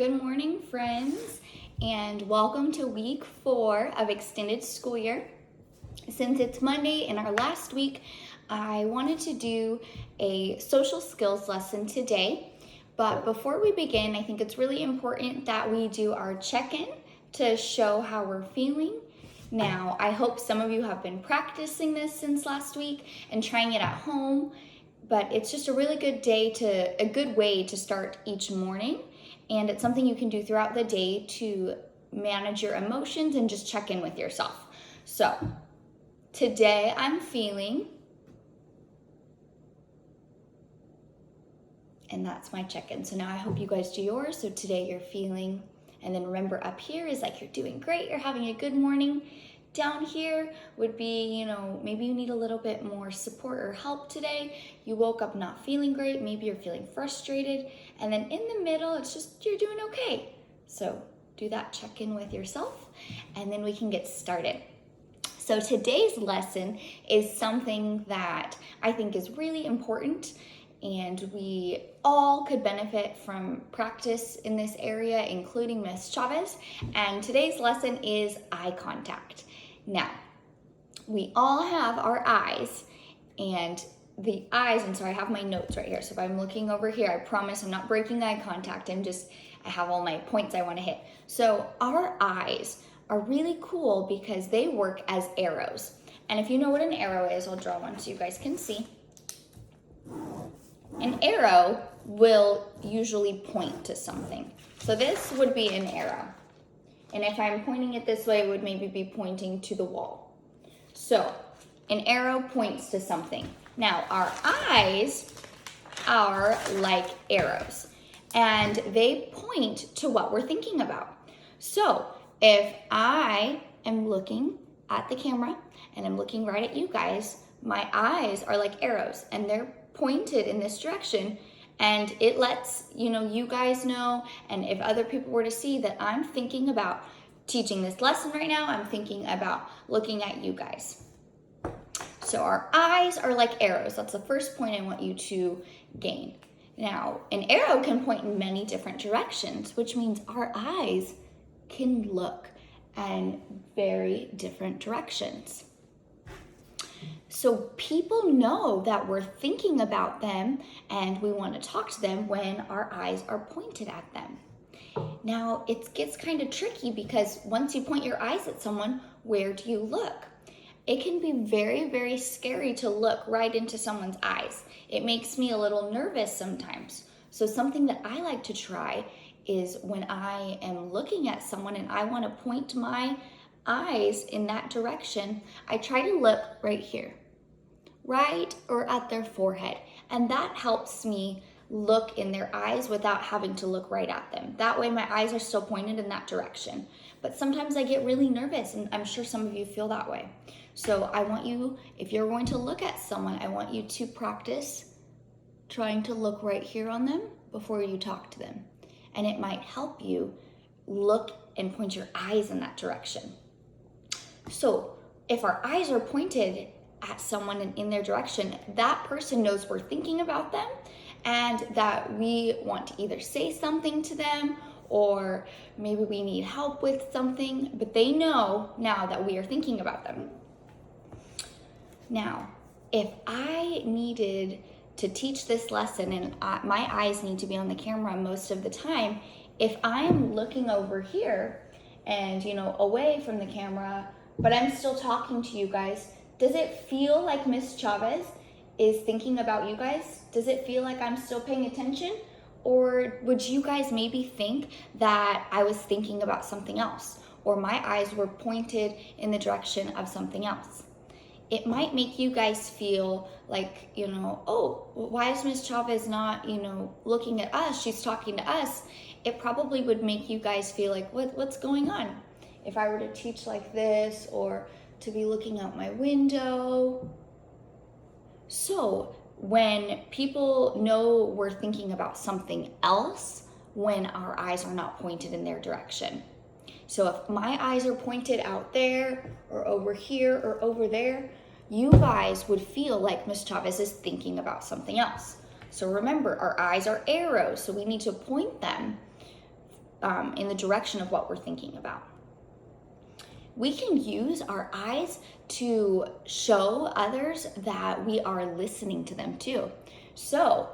Good morning, friends, and welcome to week 4 of extended school year. Since it's Monday in our last week, I wanted to do a social skills lesson today. But before we begin, I think it's really important that we do our check-in to show how we're feeling. Now, I hope some of you have been practicing this since last week and trying it at home, but it's just a really good way to start each morning. And it's something you can do throughout the day to manage your emotions and just check in with yourself. So today I'm feeling, and that's my check-in. So now I hope you guys do yours. So today you're feeling, and then remember up here is like you're doing great, you're having a good morning. Down here would be, maybe you need a little bit more support or help today. You woke up not feeling great, maybe you're feeling frustrated. And then in the middle, it's just you're doing okay. So do that check-in with yourself, and then we can get started. So today's lesson is something that I think is really important, and we all could benefit from practice in this area, including Miss Chavez. And today's lesson is eye contact. Now, we all have our eyes, and the eyes, and so I have my notes right here. So if I'm looking over here, I promise I'm not breaking eye contact. I have all my points I want to hit. So our eyes are really cool because they work as arrows. And if you know what an arrow is, I'll draw one so you guys can see. An arrow will usually point to something. So this would be an arrow. And if I'm pointing it this way, it would maybe be pointing to the wall. So an arrow points to something. Now our eyes are like arrows, and they point to what we're thinking about. So if I am looking at the camera and I'm looking right at you guys, my eyes are like arrows and they're pointed in this direction, and it lets you guys know, and if other people were to see that I'm thinking about teaching this lesson right now, I'm thinking about looking at you guys. So our eyes are like arrows. That's the first point I want you to gain. Now, an arrow can point in many different directions, which means our eyes can look in very different directions. So people know that we're thinking about them and we want to talk to them when our eyes are pointed at them. Now, it gets kind of tricky because once you point your eyes at someone, where do you look? It can be very, very scary to look right into someone's eyes. It makes me a little nervous sometimes. So something that I like to try is when I am looking at someone and I want to point my eyes in that direction, I try to look right here, right or at their forehead. And that helps me look in their eyes without having to look right at them. That way my eyes are still pointed in that direction. But sometimes I get really nervous, and I'm sure some of you feel that way. So I want you, if you're going to look at someone, I want you to practice trying to look right here on them before you talk to them. And it might help you look and point your eyes in that direction. So if our eyes are pointed at someone and in their direction, that person knows we're thinking about them and that we want to either say something to them or maybe we need help with something, but they know now that we are thinking about them. Now, if I needed to teach this lesson and my eyes need to be on the camera most of the time, if I'm looking over here and, away from the camera, but I'm still talking to you guys, does it feel like Miss Chavez is thinking about you guys? Does it feel like I'm still paying attention? Or would you guys maybe think that I was thinking about something else, or my eyes were pointed in the direction of something else? It might make you guys feel like, oh, why is Miss Chavez not, looking at us? She's talking to us. It probably would make you guys feel like, what's going on? If I were to teach like this, or to be looking out my window. So when people know we're thinking about something else, when our eyes are not pointed in their direction. So if my eyes are pointed out there, or over here, or over there, you guys would feel like Miss Chavez is thinking about something else. So remember, our eyes are arrows, so we need to point them in the direction of what we're thinking about. We can use our eyes to show others that we are listening to them too. So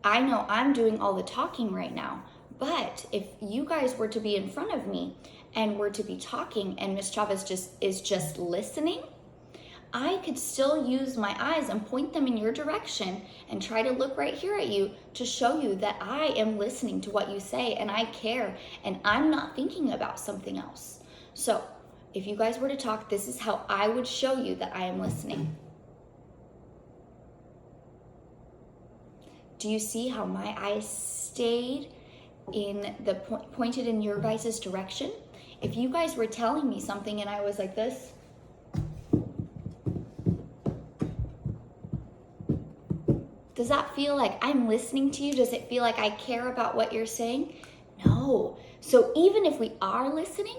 I know I'm doing all the talking right now, but if you guys were to be in front of me and were to be talking and Miss Chavez is just listening, I could still use my eyes and point them in your direction and try to look right here at you to show you that I am listening to what you say and I care and I'm not thinking about something else. So if you guys were to talk, this is how I would show you that I am listening. Do you see how my eyes stayed in the pointed in your guys' direction? If you guys were telling me something and I was like this, does that feel like I'm listening to you? Does it feel like I care about what you're saying? No. So even if we are listening,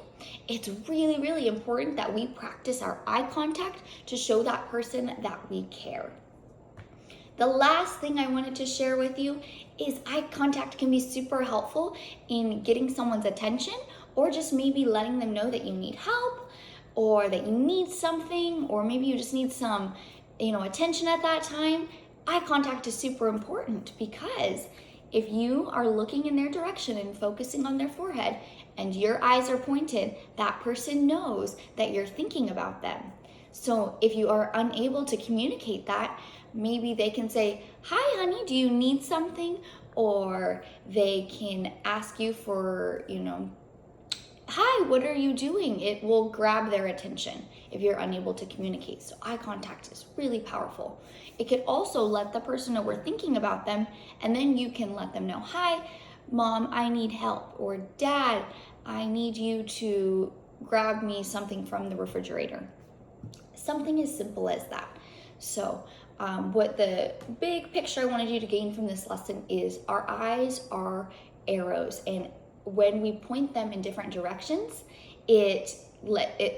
it's really, really important that we practice our eye contact to show that person that we care. The last thing I wanted to share with you is eye contact can be super helpful in getting someone's attention or just maybe letting them know that you need help or that you need something or maybe you just need some, attention at that time. Eye contact is super important because if you are looking in their direction and focusing on their forehead and your eyes are pointed, that person knows that you're thinking about them. So if you are unable to communicate that, maybe they can say, "Hi, honey, do you need something?" Or they can ask you for, "Hi, what are you doing?" It will grab their attention if you're unable to communicate. So eye contact is really powerful. It could also let the person know we're thinking about them, and then you can let them know, "Hi, Mom, I need help," or "Dad, I need you to grab me something from the refrigerator." Something as simple as that. So what the big picture I wanted you to gain from this lesson is our eyes are arrows, and when we point them in different directions, it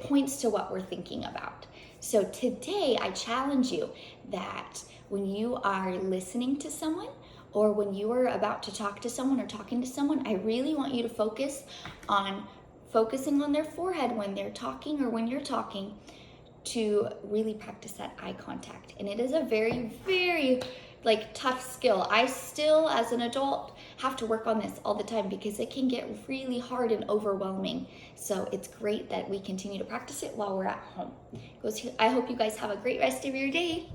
points to what we're thinking about. So today I challenge you that when you are listening to someone or when you are about to talk to someone or talking to someone, I really want you to focusing on their forehead when they're talking or when you're talking to really practice that eye contact. And it is a very, very tough skill. I still, as an adult, have to work on this all the time because it can get really hard and overwhelming. So it's great that we continue to practice it while we're at home. I hope you guys have a great rest of your day.